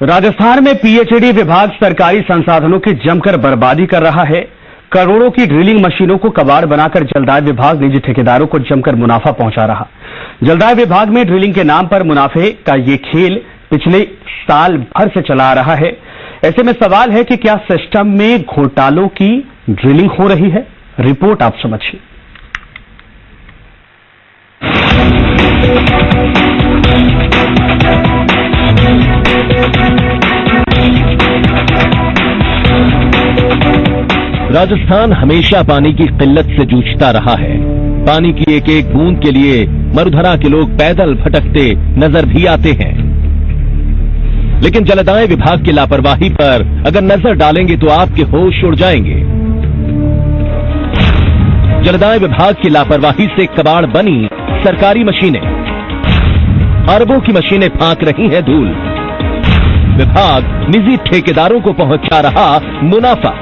राजस्थान में पीएचईडी विभाग सरकारी संसाधनों की जमकर बर्बादी कर रहा है। करोड़ों की ड्रिलिंग मशीनों को कबाड़ बनाकर जलदाय विभाग निजी ठेकेदारों को जमकर मुनाफा पहुंचा रहा। जलदाय विभाग में ड्रिलिंग के नाम पर मुनाफे का ये खेल पिछले साल भर से चला आ रहा है। ऐसे में सवाल है कि क्या सिस्टम में घोटालों की ड्रिलिंग हो रही है? रिपोर्ट आप समझिए। राजस्थान हमेशा पानी की किल्लत से जूझता रहा है। पानी की एक एक बूंद के लिए मरुधरा के लोग पैदल भटकते नजर भी आते हैं। लेकिन जलदाय विभाग की लापरवाही पर अगर नजर डालेंगे तो आपके होश उड़ जाएंगे। जलदाय विभाग की लापरवाही से कबाड़ बनी सरकारी मशीनें, अरबों की मशीनें फांक रही हैं धूल। विभाग निजी ठेकेदारों को पहुंचा रहा मुनाफा।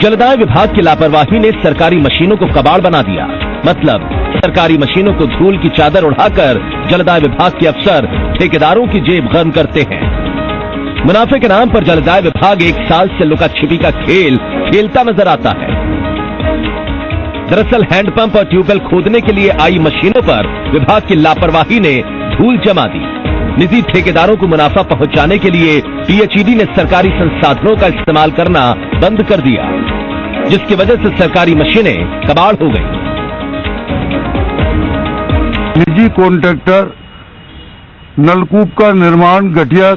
जलदाय विभाग की लापरवाही ने सरकारी मशीनों को कबाड़ बना दिया। मतलब सरकारी मशीनों को धूल की चादर उड़ाकर जलदाय विभाग के अफसर ठेकेदारों की जेब गर्म करते हैं। मुनाफे के नाम पर जलदाय विभाग एक साल से लुका छिपी का खेल खेलता नजर आता है। दरअसल हैंडपंप और ट्यूबवेल खोदने के लिए आई मशीनों पर विभाग की लापरवाही ने धूल जमा दी। निजी ठेकेदारों को मुनाफा पहुंचाने के लिए पीएचईडी ने सरकारी संसाधनों का इस्तेमाल करना बंद कर दिया, जिसकी वजह से सरकारी मशीनें कबाड़ हो गई। निजी कॉन्ट्रैक्टर नलकूप का निर्माण घटिया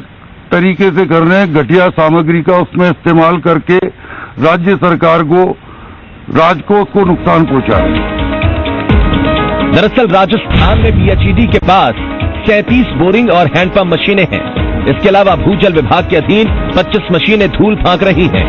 तरीके से कर रहे हैं। घटिया सामग्री का उसमें इस्तेमाल करके राज्य सरकार को, राजकोष को नुकसान पहुंचा रहे हैं। दरअसल राजस्थान में पीएचईडी के पास 37 बोरिंग और हैंडपंप मशीनें हैं। इसके अलावा भूजल विभाग के अधीन 25 मशीनें धूल फांक रही हैं।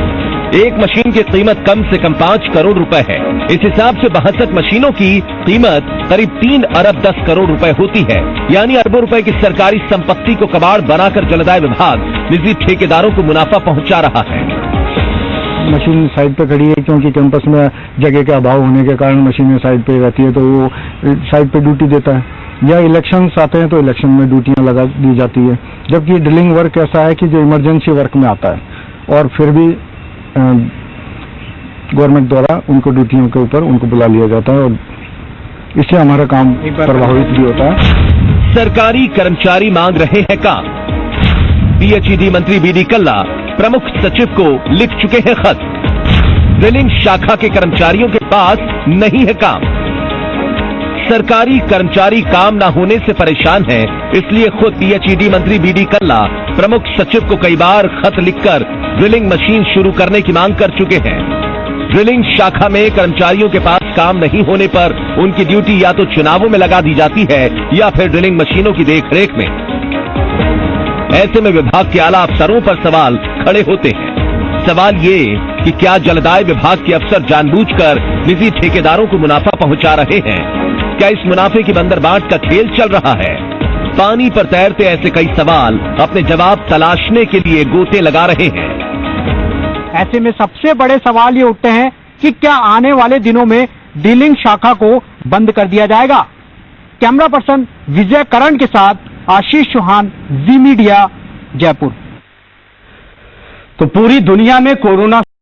एक मशीन की कीमत कम से कम 5 करोड़ रुपए है। इस हिसाब से 62 मशीनों की कीमत करीब 3 अरब 10 करोड़ रुपए होती है। यानी अरबों रुपए की सरकारी संपत्ति को कबाड़ बनाकर जलदाय विभाग निजी ठेकेदारों को मुनाफा पहुंचा रहा है। मशीन साइड पे खड़ी है क्योंकि कैंपस में जगह के अभाव होने के कारण मशीनें साइड पे रहती है, तो वो साइड पे ड्यूटी देता है। या इलेक्शंस आते हैं तो इलेक्शन में ड्यूटियां लगा दी जाती है। जबकि ड्रिलिंग वर्क ऐसा है कि जो इमरजेंसी वर्क में आता है और फिर भी गवर्नमेंट द्वारा उनको ड्यूटियों के ऊपर उनको बुला लिया जाता है और इससे हमारा काम प्रभावित भी होता है। सरकारी कर्मचारी मांग रहे हैं काम। पीएचईडी मंत्री बीडी कल्ला प्रमुख सचिव को लिख चुके हैं खत। ड्रिलिंग शाखा के कर्मचारियों के पास नहीं है काम। सरकारी कर्मचारी काम न होने से परेशान हैं, इसलिए खुद पीएचईडी मंत्री बीडी कल्ला प्रमुख सचिव को कई बार खत लिखकर ड्रिलिंग मशीन शुरू करने की मांग कर चुके हैं। ड्रिलिंग शाखा में कर्मचारियों के पास काम नहीं होने पर उनकी ड्यूटी या तो चुनावों में लगा दी जाती है या फिर ड्रिलिंग मशीनों की देखरेख में। ऐसे में विभाग के आला अफसरों पर सवाल खड़े होते हैं। सवाल ये कि क्या जलदाय विभाग के अफसर जानबूझकर निजी ठेकेदारों को मुनाफा पहुंचा रहे हैं? क्या इस मुनाफे की बंदरबाट का खेल चल रहा है? पानी पर तैरते ऐसे कई सवाल अपने जवाब तलाशने के लिए गोते लगा रहे हैं। ऐसे में सबसे बड़े सवाल ये उठते हैं कि क्या आने वाले दिनों में ड्रिलिंग शाखा को बंद कर दिया जाएगा? कैमरा पर्सन विजय करण के साथ आशीष चौहान, जी मीडिया, जयपुर। तो पूरी दुनिया में कोरोना